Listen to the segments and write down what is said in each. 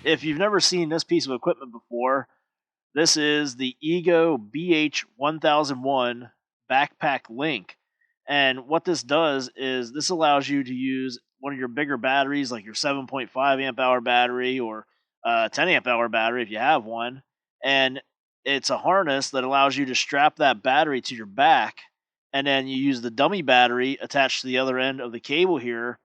If you've never seen this piece of equipment before, this is the Ego BH1001 backpack link. And what this does is this allows you to use one of your bigger batteries, like your 7.5 amp hour battery or 10 amp hour battery if you have one. And it's a harness that allows you to strap that battery to your back. And then you use the dummy battery attached to the other end of the cable here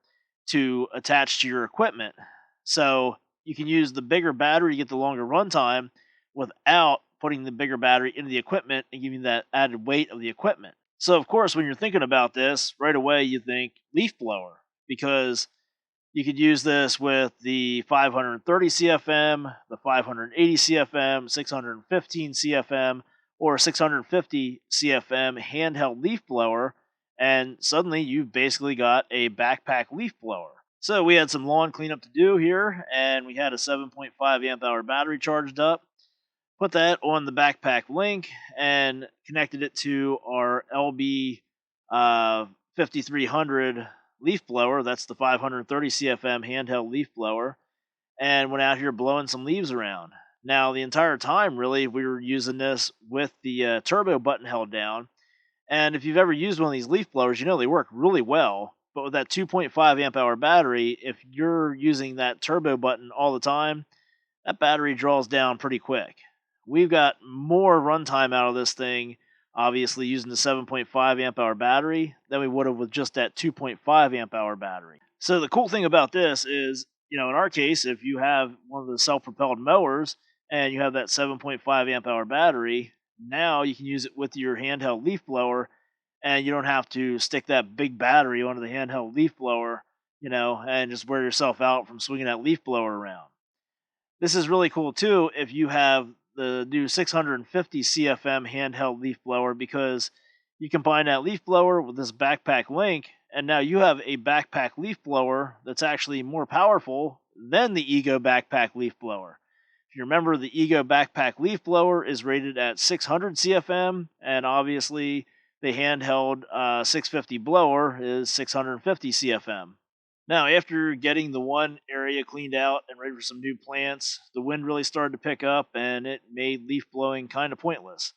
to attach to your equipment. So you can use the bigger battery to get the longer runtime without putting the bigger battery into the equipment and giving that added weight of the equipment. So, of course, when you're thinking about this, right away you think leaf blower because you could use this with the 530 CFM, the 580 CFM, 615 CFM, or 650 CFM handheld leaf blower, and suddenly you've basically got a backpack leaf blower. So we had some lawn cleanup to do here, and we had a 7.5 amp hour battery charged up. Put that on the backpack link and connected it to our LB 5300 leaf blower. That's the 530 CFM handheld leaf blower, and went out here blowing some leaves around. Now, the entire time, really, we were using this with the turbo button held down. And if you've ever used one of these leaf blowers, you know they work really well. But with that 2.5 amp hour battery, if you're using that turbo button all the time, that battery draws down pretty quick. We've got more runtime out of this thing, obviously using the 7.5 amp hour battery, than we would have with just that 2.5 amp hour battery. So the cool thing about this is, in our case, if you have one of the self-propelled mowers and you have that 7.5 amp hour battery, now you can use it with your handheld leaf blower, and you don't have to stick that big battery onto the handheld leaf blower, and just wear yourself out from swinging that leaf blower around. This is really cool too if you have the new 650 CFM handheld leaf blower, because you combine that leaf blower with this backpack link, and now you have a backpack leaf blower that's actually more powerful than the Ego backpack leaf blower. If you remember, the Ego backpack leaf blower is rated at 600 CFM, and obviously the handheld 650 blower is 650 CFM. Now, after getting the one area cleaned out and ready for some new plants, the wind really started to pick up and it made leaf blowing kind of pointless.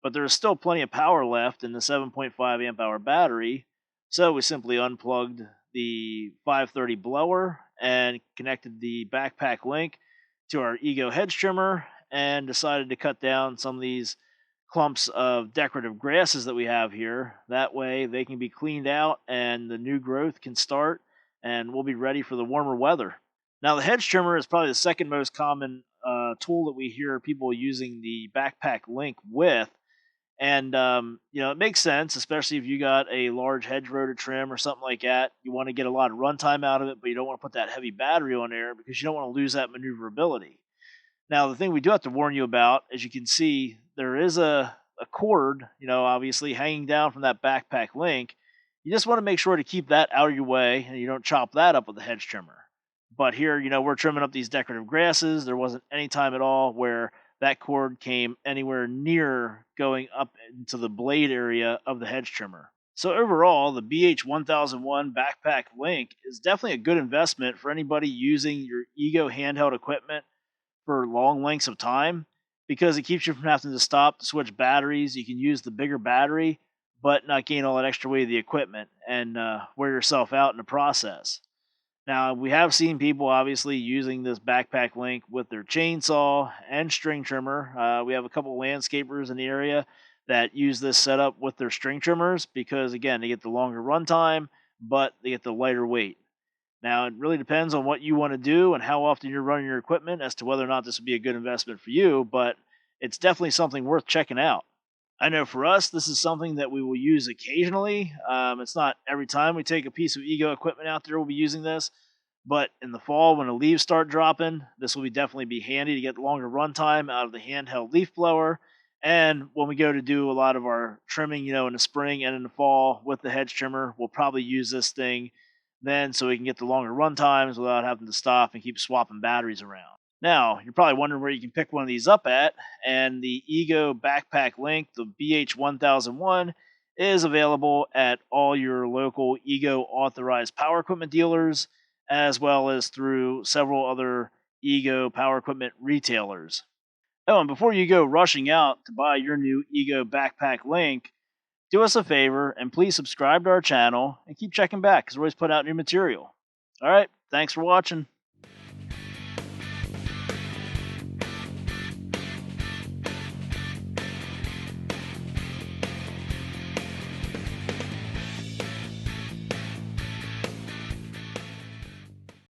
But there is still plenty of power left in the 7.5 amp hour battery, so we simply unplugged the 530 blower and connected the backpack link to our Ego hedge trimmer and decided to cut down some of these clumps of decorative grasses that we have here. That way they can be cleaned out and the new growth can start, and we'll be ready for the warmer weather. Now, the hedge trimmer is probably the second most common tool that we hear people using the backpack link with. And, it makes sense, especially if you got a large hedgerow to trim or something like that. You want to get a lot of runtime out of it, but you don't want to put that heavy battery on there because you don't want to lose that maneuverability. Now, the thing we do have to warn you about, as you can see, there is a cord, obviously hanging down from that backpack link. You just want to make sure to keep that out of your way and you don't chop that up with the hedge trimmer. But here, we're trimming up these decorative grasses. There wasn't any time at all where that cord came anywhere near going up into the blade area of the hedge trimmer. So overall, the BH1001 backpack link is definitely a good investment for anybody using your Ego handheld equipment for long lengths of time, because it keeps you from having to stop to switch batteries. You can use the bigger battery, but not gain all that extra weight of the equipment and wear yourself out in the process. Now, we have seen people obviously using this backpack link with their chainsaw and string trimmer. We have a couple landscapers in the area that use this setup with their string trimmers because, again, they get the longer runtime, but they get the lighter weight. Now, it really depends on what you want to do and how often you're running your equipment as to whether or not this would be a good investment for you, but it's definitely something worth checking out. I know for us, this is something that we will use occasionally. It's not every time we take a piece of Ego equipment out there we'll be using this, but in the fall when the leaves start dropping, this will definitely be handy to get longer runtime out of the handheld leaf blower. And when we go to do a lot of our trimming, in the spring and in the fall with the hedge trimmer, we'll probably use this thing then so we can get the longer run times without having to stop and keep swapping batteries around. Now, you're probably wondering where you can pick one of these up at, and the Ego backpack link, the BH1001, is available at all your local Ego authorized power equipment dealers, as well as through several other Ego power equipment retailers. Oh, and before you go rushing out to buy your new Ego backpack link, do us a favor and please subscribe to our channel and keep checking back because we always put out new material. All right, thanks for watching.